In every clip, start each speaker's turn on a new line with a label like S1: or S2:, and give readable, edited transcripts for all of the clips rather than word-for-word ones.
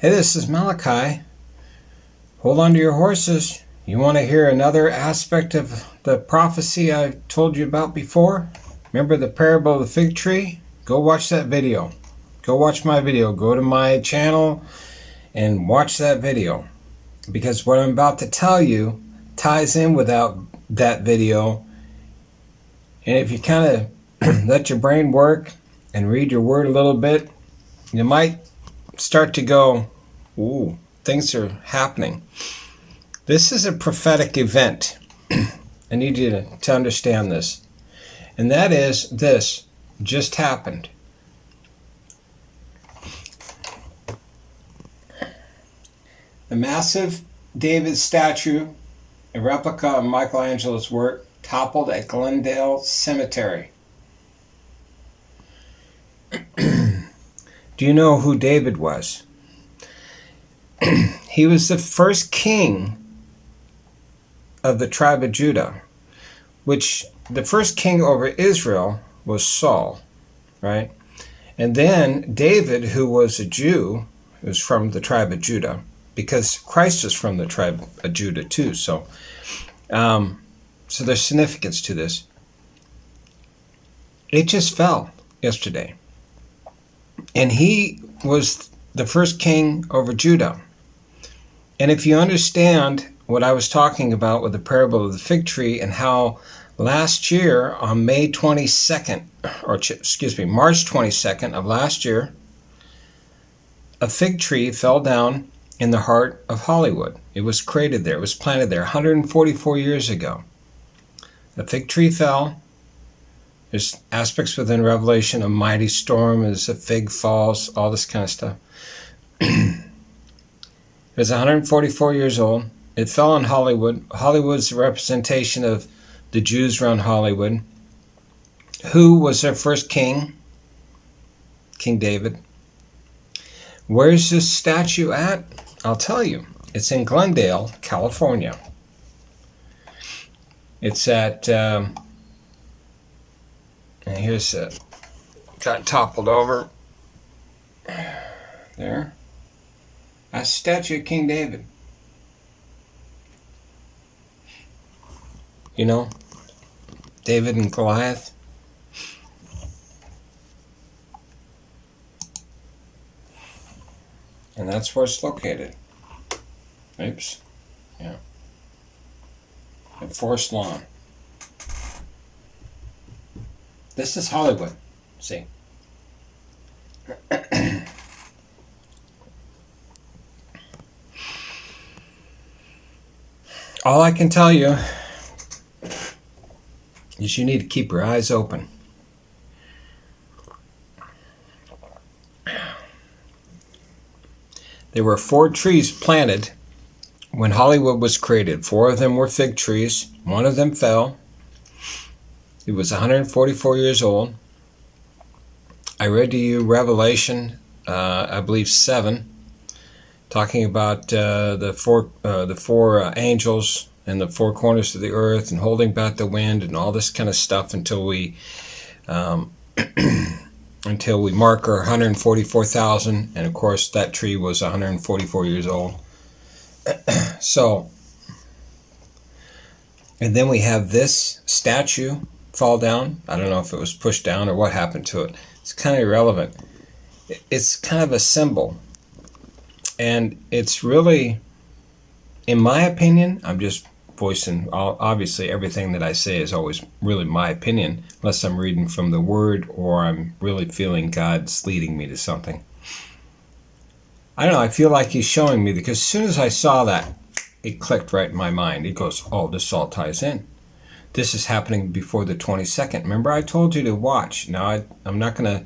S1: Hey, this is Malachi. Hold on to your horses. You want to hear another aspect of the prophecy I told you about before? Remember the parable of the fig tree? Go watch that video. Go watch my video. Go to my channel and watch that video. Because what I'm about to tell you ties in without that video. And if you kind of let your brain work and read your word a little bit, you might start to go, ooh, things are happening. This is a prophetic event. I need you to understand this. And that is this just happened. The massive David statue, a replica of Michelangelo's work, toppled at Glendale Cemetery. Do you know who David was? He was the first king of the tribe of Judah, which the first king over Israel was Saul, right? And then David, who was a Jew, was from the tribe of Judah, because Christ is from the tribe of Judah too. So there's significance to this. It just fell yesterday. And he was the first king over Judah. And if you understand what I was talking about with the parable of the fig tree and how last year on March 22nd of last year, a fig tree fell down in the heart of Hollywood. It was created there. It was planted there 144 years ago. The fig tree fell. There's aspects within Revelation, a mighty storm as a fig falls, all this kind of stuff. It was 144 years old. It fell in Hollywood. Hollywood's a representation of the Jews around Hollywood. Who was their first king? King David. Where's this statue at? I'll tell you. It's in Glendale, California. It's at... and here's it. Got toppled over. There. A statue of King David. You know, David and Goliath. And that's where it's located. Oops. Yeah. At Forest Lawn. This is Hollywood. See? All I can tell you is you need to keep your eyes open. There were 4 trees planted when Hollywood was created. 4 of them were fig trees. 1 of them fell. It was 144 years old. I read to you Revelation, I believe 7, talking about the four angels and the 4 corners of the earth and holding back the wind and all this kind of stuff until we mark our 144,000. And of course, that tree was 144 years old. So, and then we have this statue fall down. I don't know if it was pushed down or what happened to it. It's kind of irrelevant. It's kind of a symbol. And it's really, in my opinion, I'm just voicing, obviously everything that I say is always really my opinion, unless I'm reading from the Word or I'm really feeling God's leading me to something. I don't know, I feel like He's showing me, because as soon as I saw that, it clicked right in my mind. It goes, oh, this all ties in. This is happening before the 22nd. Remember, I told you to watch. Now, I'm not going to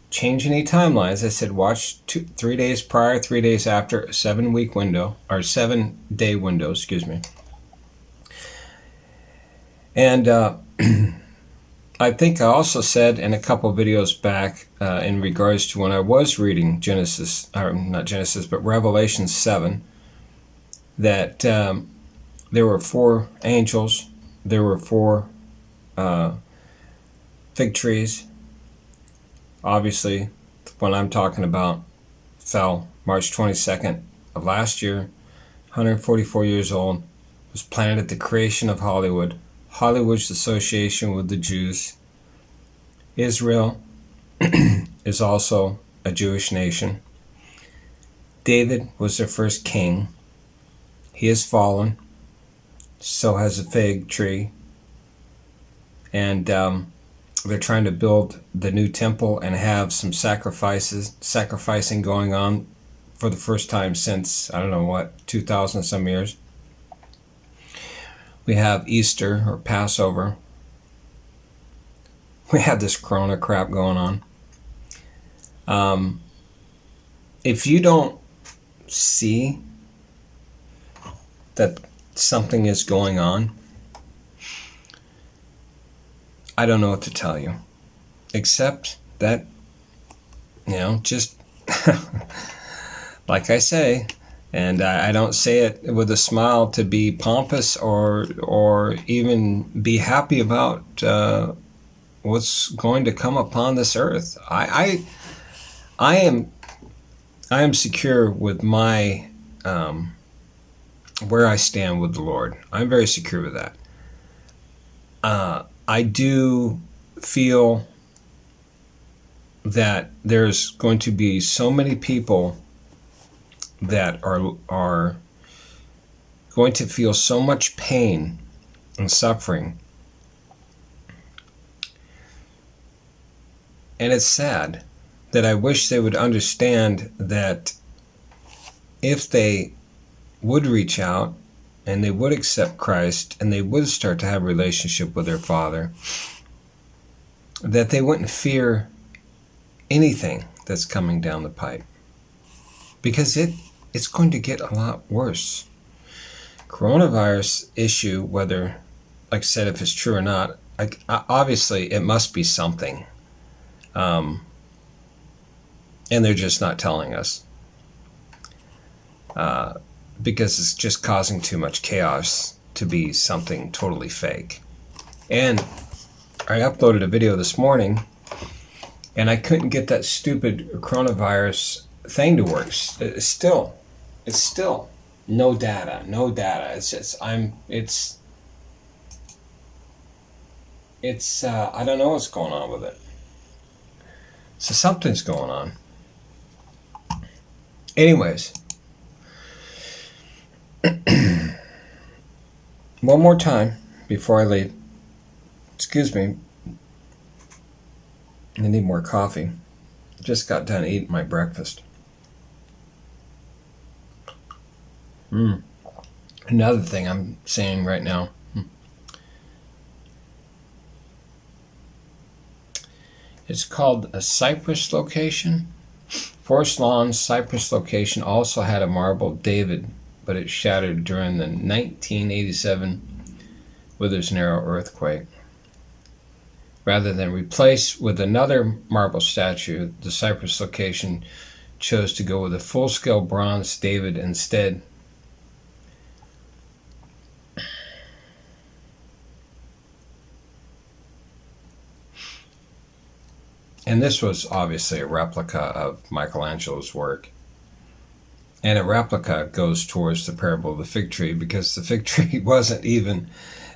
S1: change any timelines. I said watch 3 days prior, 3 days after, a 7-week window, or 7-day window, excuse me. And I think I also said in a couple videos back in regards to when I was reading Revelation 7, that there were 4 angels, there were 4 fig trees. Obviously, what I'm talking about fell March 22nd of last year, 144 years old, was planted at the creation of Hollywood. Hollywood's association with the Jews. Israel is also a Jewish nation. David was their first king. He has fallen. So has a fig tree. And they're trying to build the new temple and have some sacrificing going on for the first time since, I don't know what, 2,000 some years. We have Easter or Passover. We have this Corona crap going on. If you don't see that something is going on, I don't know what to tell you, except that, just like I say, and I don't say it with a smile to be pompous or even be happy about what's going to come upon this earth. I am secure with my where I stand with the Lord. I'm very secure with that. I do feel that there's going to be so many people that are going to feel so much pain and suffering. And it's sad that I wish they would understand that if they would reach out and they would accept Christ and they would start to have a relationship with their Father, that they wouldn't fear anything that's coming down the pipe. Because it's going to get a lot worse. Coronavirus issue, whether, like I said, if it's true or not, obviously it must be something. And they're just not telling us. Because it's just causing too much chaos to be something totally fake. And I uploaded a video this morning, and I couldn't get that stupid coronavirus thing to work. It's still no data. It's I don't know what's going on with it. So something's going on. Anyways, one more time before I leave. Excuse me. I need more coffee. Just got done eating my breakfast. Another thing I'm saying right now. It's called a Cypress location. Forest Lawn's Cypress location also had a marble David, but it shattered during the 1987 Withers Narrow earthquake. Rather than replace with another marble statue, the Cypress location chose to go with a full-scale bronze David instead. And this was obviously a replica of Michelangelo's work. And a replica goes towards the parable of the fig tree, because the fig tree wasn't even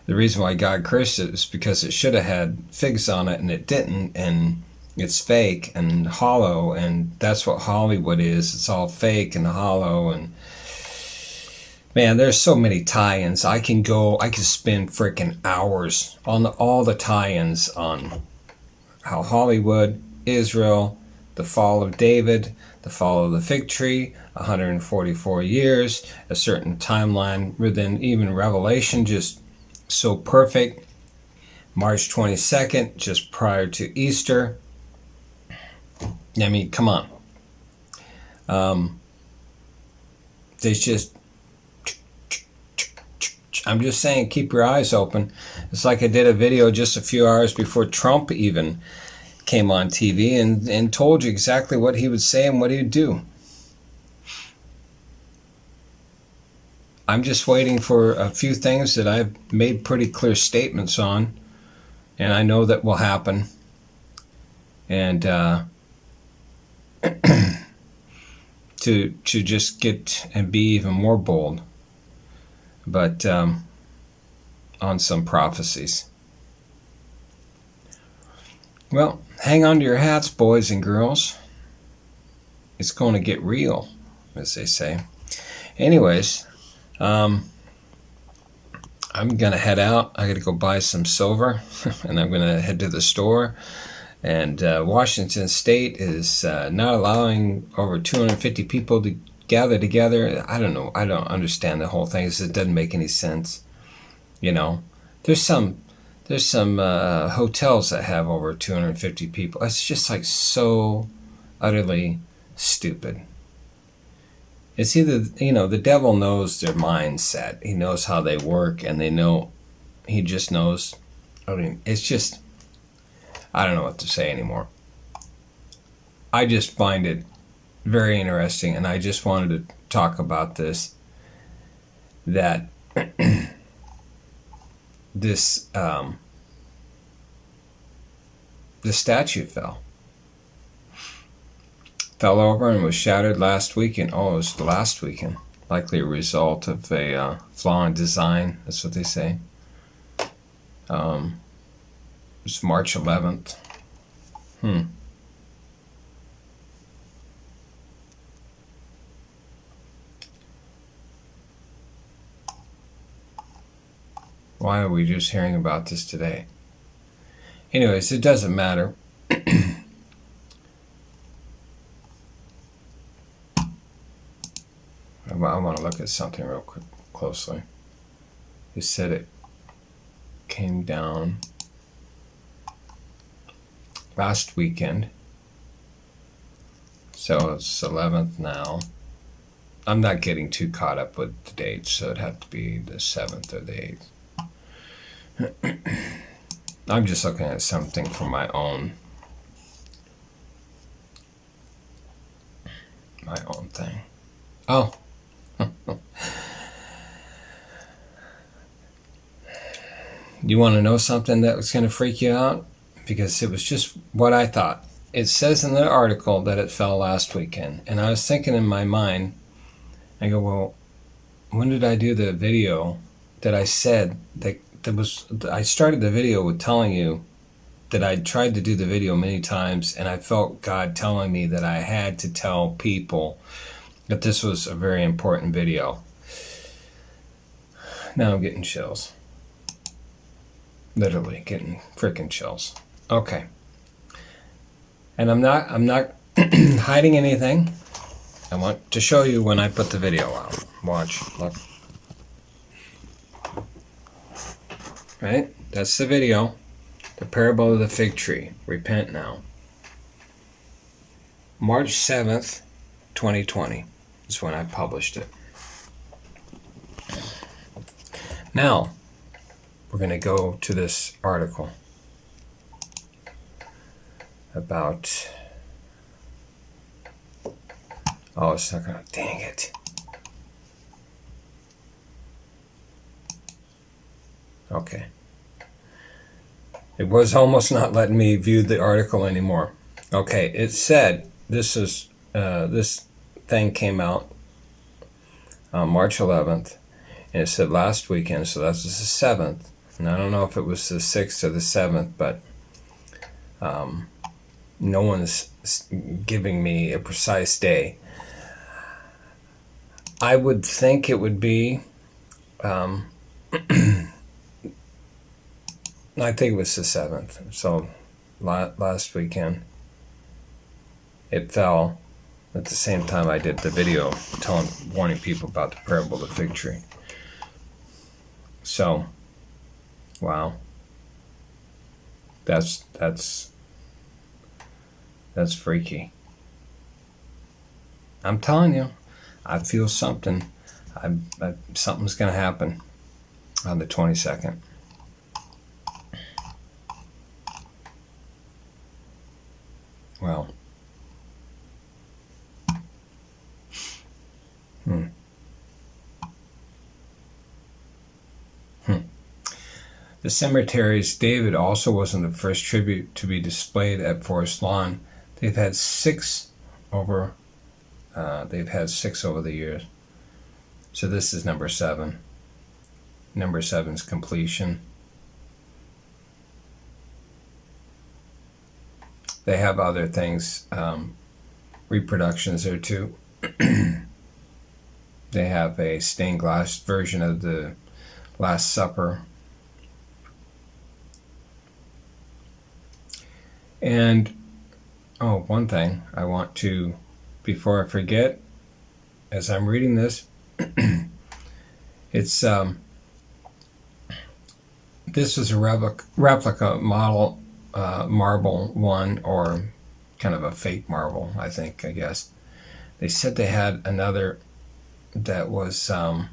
S1: the reason why God cursed it. Is because it should have had figs on it and it didn't, and it's fake and hollow, and that's what Hollywood is. It's all fake and hollow. And man, there's so many tie-ins. I can spend freaking hours on all the tie-ins on how Hollywood, Israel, the fall of David, the fall of the fig tree, 144 years, a certain timeline within even Revelation, just so perfect. March 22nd, just prior to Easter. I mean, come on. There's just, I'm just saying, keep your eyes open. It's like I did a video just a few hours before Trump even came on TV and told you exactly what he would say and what he would do. I'm just waiting for a few things that I've made pretty clear statements on, and I know that will happen. And to just get and be even more bold, but on some prophecies. Well, hang on to your hats, boys and girls. It's going to get real, as they say. Anyways, I'm going to head out. I got to go buy some silver, and I'm going to head to the store. And Washington State is not allowing over 250 people to gather together. I don't know. I don't understand the whole thing. It doesn't make any sense. You know, there's some hotels that have over 250 people. It's just like so utterly stupid. It's either, you know, the devil knows their mindset. He knows how they work, and he just knows. I mean, it's just, I don't know what to say anymore. I just find it very interesting, and I just wanted to talk about this, that this the statue fell over and was shattered last weekend. Oh, it was last weekend. Likely a result of a flaw in design. That's what they say. It's March 11th. Why are we just hearing about this today? Anyways, it doesn't matter. I want to look at something real quick, closely. It said it came down last weekend. So it's 11th now. I'm not getting too caught up with the dates, so it'd have to be the 7th or the 8th. I'm just looking at something from my own thing. Oh. You want to know something that was going to freak you out? Because it was just what I thought. It says in the article that it fell last weekend. And I was thinking in my mind, I go, well, when did I do the video that I said that I started the video with telling you that I tried to do the video many times, and I felt God telling me that I had to tell people that this was a very important video. Now I'm getting chills. Literally getting freaking chills. Okay. And I'm not hiding anything. I want to show you when I put the video out. Watch. Look. Right? That's the video. The parable of the fig tree. Repent now. March 7th, 2020 is when I published it. Now, we're going to go to this article about... Oh, it's not going to... Dang it. Okay. It was almost not letting me view the article anymore. Okay, it said this thing came out on March 11th, and it said last weekend, so that was the 7th. And I don't know if it was the 6th or the 7th, but no one's giving me a precise day. I would think it would be, I think it was the 7th. So last weekend, it fell at the same time I did the video warning people about the parable of the fig tree. So, wow. That's freaky. I'm telling you, I feel something. Something's going to happen on the 22nd. Well. The cemetery's David also wasn't the first tribute to be displayed at Forest Lawn. They've had 6 over They've had 6 over the years. So this is number 7. Number 7's completion. They have other things, reproductions there too. They have a stained glass version of the Last Supper. And, one thing I want to, before I forget, as I'm reading this, it's, this is a replica model, marble one, or kind of a fake marble, I guess. They said they had another that was, hold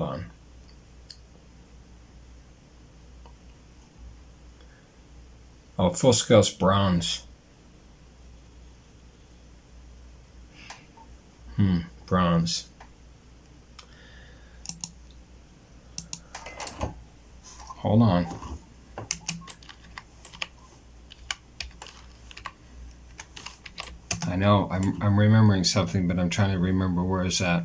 S1: on. Oh, full scale's bronze. Bronze. Hold on. I know I'm remembering something, but I'm trying to remember where it's at.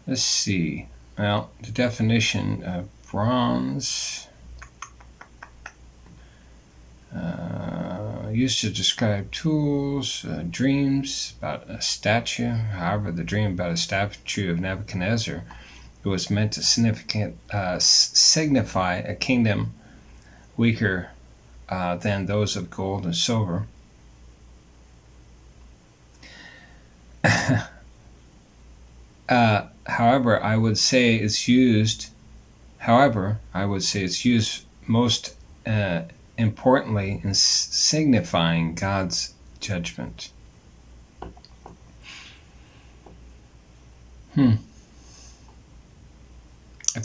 S1: Let's see. Well, the definition of bronze, used to describe tools, dreams about a statue. However, the dream about a statue of Nebuchadnezzar, who was meant to signify a kingdom weaker than those of gold and silver. However, I would say it's used most importantly in signifying God's judgment. If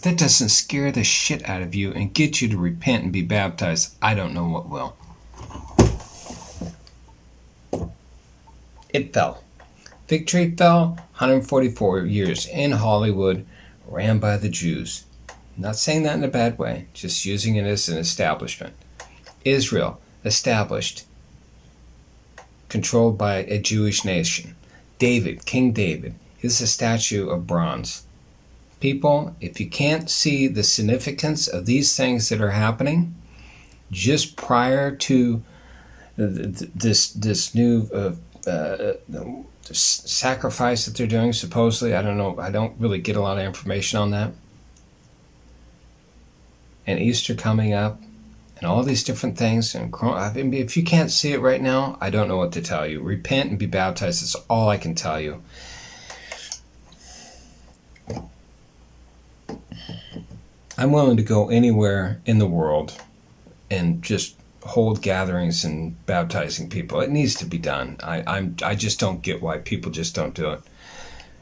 S1: that doesn't scare the shit out of you and get you to repent and be baptized, I don't know what will. It fell. Victory fell, 144 years in Hollywood, ran by the Jews. Not saying that in a bad way, just using it as an establishment. Israel, established, controlled by a Jewish nation. David, King David, is a statue of bronze. People, if you can't see the significance of these things that are happening, just prior to this new sacrifice that they're doing, supposedly, I don't know, I don't really get a lot of information on that. And Easter coming up, and all these different things. And if you can't see it right now, I don't know what to tell you. Repent and be baptized. That's all I can tell you. I'm willing to go anywhere in the world and just hold gatherings and baptizing people. It needs to be done. I just don't get why people just don't do it.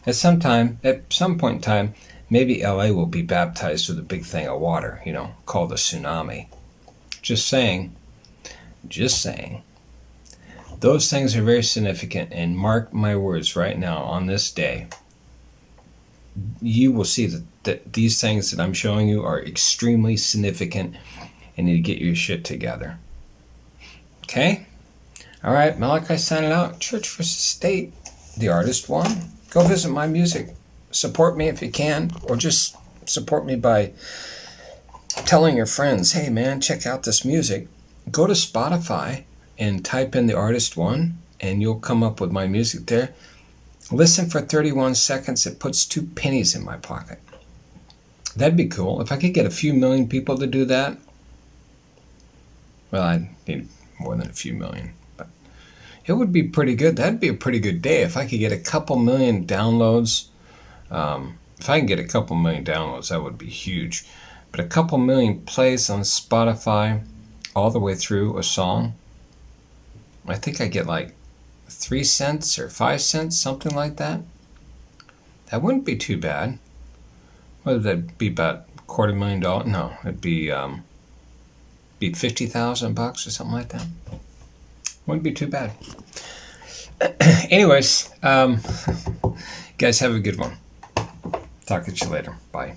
S1: At some point in time, maybe LA will be baptized with a big thing of water, called a tsunami. Just saying. Those things are very significant, and mark my words right now, on this day, you will see that these things that I'm showing you are extremely significant, and you need to get your shit together. Okay? All right, Malachi signing out. Church versus State, the artist won. Go visit my music. Support me if you can, or just support me by telling your friends, hey man, check out this music. Go to Spotify and type in the artist one, and you'll come up with my music there. Listen for 31 seconds. It puts 2 pennies in my pocket. That'd be cool. If I could get a few million people to do that, well, I'd need more than a few million, but it would be pretty good. That'd be a pretty good day if I could get a couple million downloads. If I can get a couple million downloads, that would be huge. But a couple million plays on Spotify all the way through a song, I think I get like 3 cents or 5 cents, something like that. That wouldn't be too bad. What would that be, about $250,000? No, it'd be $50,000 or something like that. Wouldn't be too bad. Anyways, guys, have a good one. Talk to you later. Bye.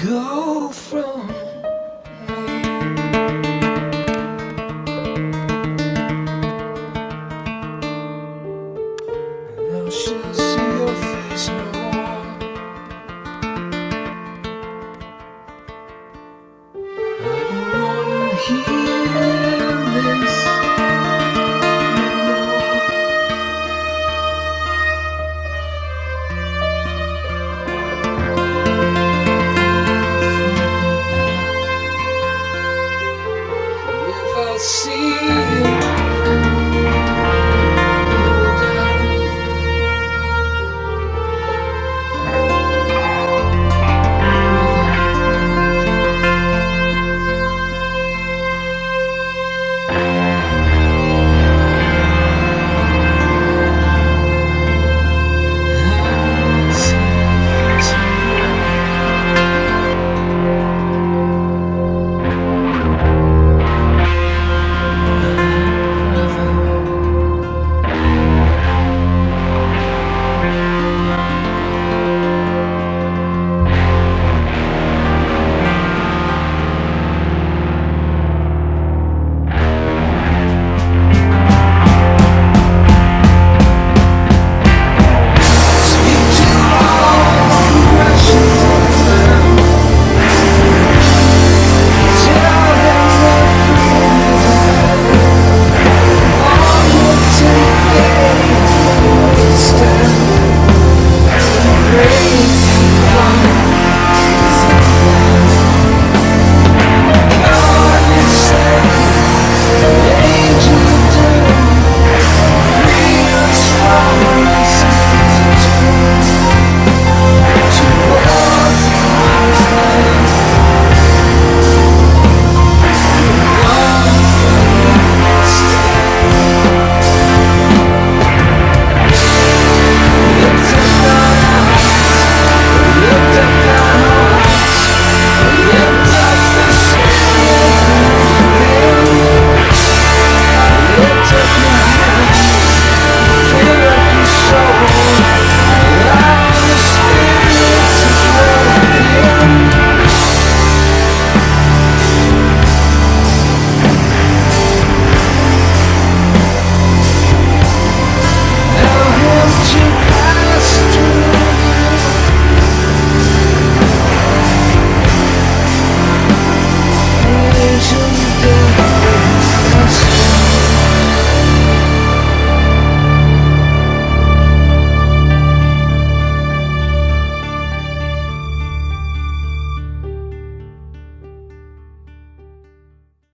S1: Go from